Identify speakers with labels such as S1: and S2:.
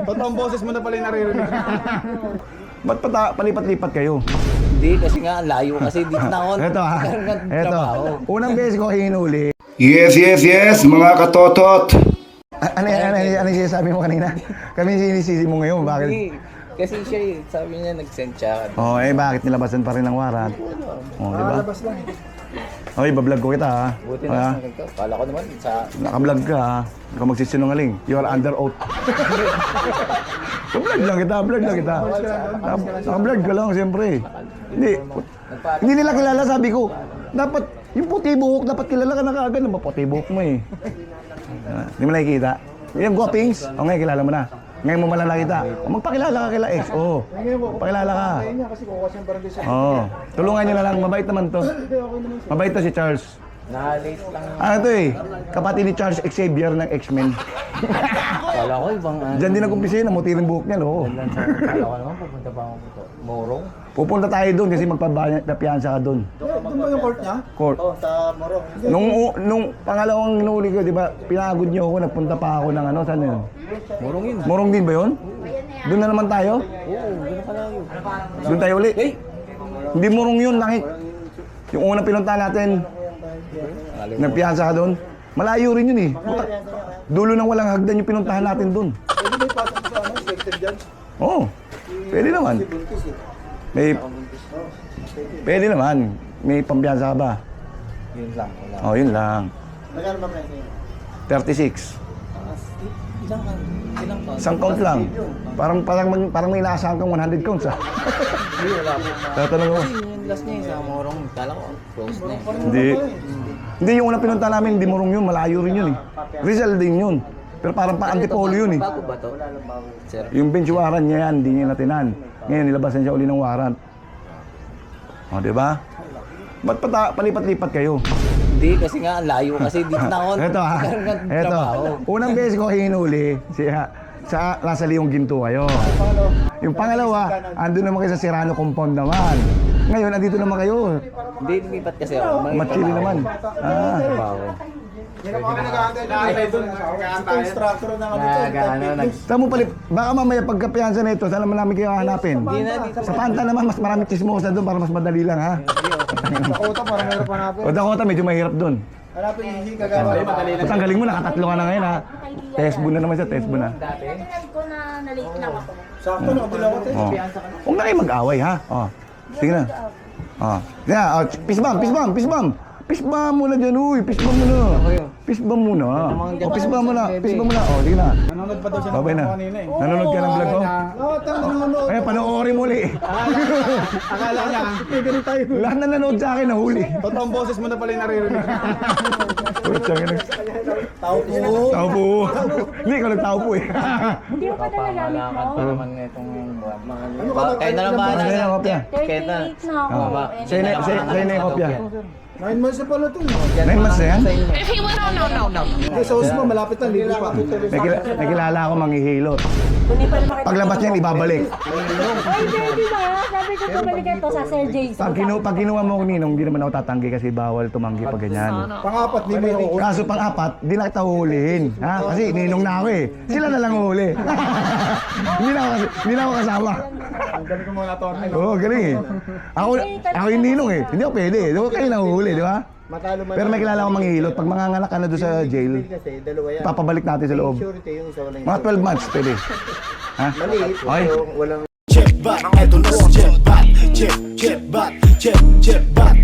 S1: Totoong boses mo na pala yung naririnig.
S2: Ba't palipat-lipat kayo?
S3: Hindi, kasi nga layo kasi dito na ako.
S2: Eto ha. Eto. Unang beses ko hinuli.
S4: Yes, mga katotot.
S2: Ano yung sinasabi mo kanina? Kami sinisisi mo ngayon, bakit?
S3: Hindi, kasi siya sabi niya nag-send siya.
S2: Oh, bakit nilabasan pa rin ng warat? Oh, di ba?
S1: Labas lang.
S2: Okay, bablog ko kita ha.
S3: Buti na sa nagto. Kala ko naman sa...
S2: Nakablog ka ha. Huwag ka magsisinungaling. You are under oath. Vlog lang kita. Nakablog ka lang, siyempre. Hindi nila kilala, sabi ko. Dapat, yung puti buhok, dapat kilala ka na kaagad. Puti buhok mo eh. Hindi mo nakikita? Yung guwapings. O ngayon, kilala mo na. Ngayon mo malalakita. Magpakilala ka kila ex. Oo. Pakilala ka. Oo. Tulungan nyo na lang. Mabait naman to. Mabait to si Charles.
S3: Na-late lang.
S2: Ano to eh? Kapatid ni Charles Xavier ng X-Men.
S3: Kala ko ibang...
S2: Diyan din nag-umpisa yun. Namuti rin buhok niya, no?
S3: Kala ko naman pupunta pa ako dito. Morong?
S2: Pupunta tayo doon kasi magpapiyansa ka doon.
S1: Doon ba yung court niya?
S2: Court.
S1: Oo, sa Morong.
S2: Nung pangalawang nuli ko, di ba, pinagod niyo ako, nagpunta pa ako ng ano, saan yun?
S3: Morong yun.
S2: Morong din ba yun? Doon na naman tayo?
S3: Oo, gano'n pala yun.
S2: Doon tayo uli? Hindi morong yun, nakik. Yung unang pinunta natin, nagpiyansa ka doon. Malayo rin yun eh. Dulo nang walang hagdan yung pinuntahan natin doon.
S1: Pwede ba ipasok sa ano, selected judge?
S2: Oo, pwede naman.
S1: Buntis eh.
S2: Pwede naman. May pampiyansa ka ba?
S3: Yun lang. Wala.
S2: Oh, yun lang.
S1: Magkano ba presyo?
S2: 36.
S3: Ilang ka?
S2: Isang count lang. Parang may inaasahan kang 100 counts ah.
S3: Hindi, wala po.
S2: Tatanong mo.
S3: Kasi yung last niya sa Morong, kala ko close na eh.
S2: Hindi yung unang pinunta namin, hindi morong yun, malayo rin yun eh. Rizal din yun. Pero parang pa-antipolo yun eh.
S3: Bago ba to? Sir.
S2: Yung bench warrant niya yan, hindi niya natinan. Ngayon, nilabasan siya uli ng warrant. O, di ba? Ba't palipat-lipat kayo?
S3: Hindi, kasi nga layo kasi dito na ako.
S2: Eto ha. Eto. Unang beses ko hinuli, sa nasa Leong Ginto kayo. Yung pangalawa, andun naman kayo sa Serrano Compound naman. Ngayon, andito naman kayo.
S3: Hindi, lumipat kasi ako.
S2: Matchili naman.
S3: Trabaho.
S1: Hindi na pa kami nag-aantay doon. Ito instructor na kami doon.
S2: Saan mo palit? Baka mamaya pagkapiyansa na ito, saan naman namin kayo hanapin?
S3: Hindi na dito.
S2: Sa Panta naman, mas maraming chismosa doon para mas madali lang ha.
S1: Dakota, parang meron pa natin.
S2: O Dakota, medyo mahirap doon.
S1: Hanapin yung hihi kagano. Madali lang.
S2: Basta ang galing mo, nakatatlo ka na ngayon ha. Test na naman siya, test na.
S5: Tinanong ko na na-late lang ako.
S1: Sakto na, kabila ko tayo.
S2: Oh. Huwag na kayo mag-away ha. Oh. Sige na. Oh. Yeah, oh. Fist bump. Fist bump muna dyan, uy. Fist bump muna. Fist bump muna. Oh, fist bump muna. Oh, sige na.
S1: Nanonood pa daw siya
S2: Babay na.
S1: ng kanina eh.
S2: Nanonood ka ng vlog ko?
S1: Oo, tama nanonood.
S2: Ay, panoorin mo ulit.
S1: Akala niya, may ganun tayo.
S2: Lahat na nanood sa akin, nahuli.
S1: Totoong boses mo na pala yung naririnig.
S2: Putsang ina.
S1: Tao po.
S2: Tao po. Hindi, ikaw nagtao po eh.
S5: Hindi ko pa talaga gamit
S3: Papamalakan
S5: mo.
S3: pa naman itong buwan.
S1: Ano ka ba?
S3: Kayo na lang ba?
S2: Ano yung kopya?
S5: 38 na ako.
S2: Oh. Sa'yo na yung kopya.
S1: 9 months na pala ito.
S2: 9 months na yan?
S1: Hindi, sa Usma, malapit lang. Libre pa.
S2: Nakilala ako manghihilot. Paglabas niyan, ibabalik.
S5: Ay, di ba? Sabi ko bumalik ito sa Sir Jason.
S2: Pag kinuha mo ako ninong, hindi naman ako tatanggi kasi bawal tumanggi pag ganyan.
S1: Pang-apat, di mo yung
S2: Kaso pang-apat, di na kita huhulihin. Ha? Kasi ninong na ako eh. Sila na lang huli. Hindi na ako kasama.
S1: Ang galing ko mga attorney.
S2: Oo, galing eh. Ako yung ninong eh. Hindi ako pwede. Di ba kayo nahuhuli, di ba?
S1: Matalo man.
S2: Pero may kilala akong manghihilot. Pag manganganak ka na doon sa jail,
S1: Kasi dalawa yan.
S2: papabalik natin sa loob.
S1: Surety yung isa walang
S2: Mga 12 months, pwede. Ha?
S1: maliit.
S2: Okay.
S1: pero walang
S4: Chip bat, eto na si Chip bat. Chip bat.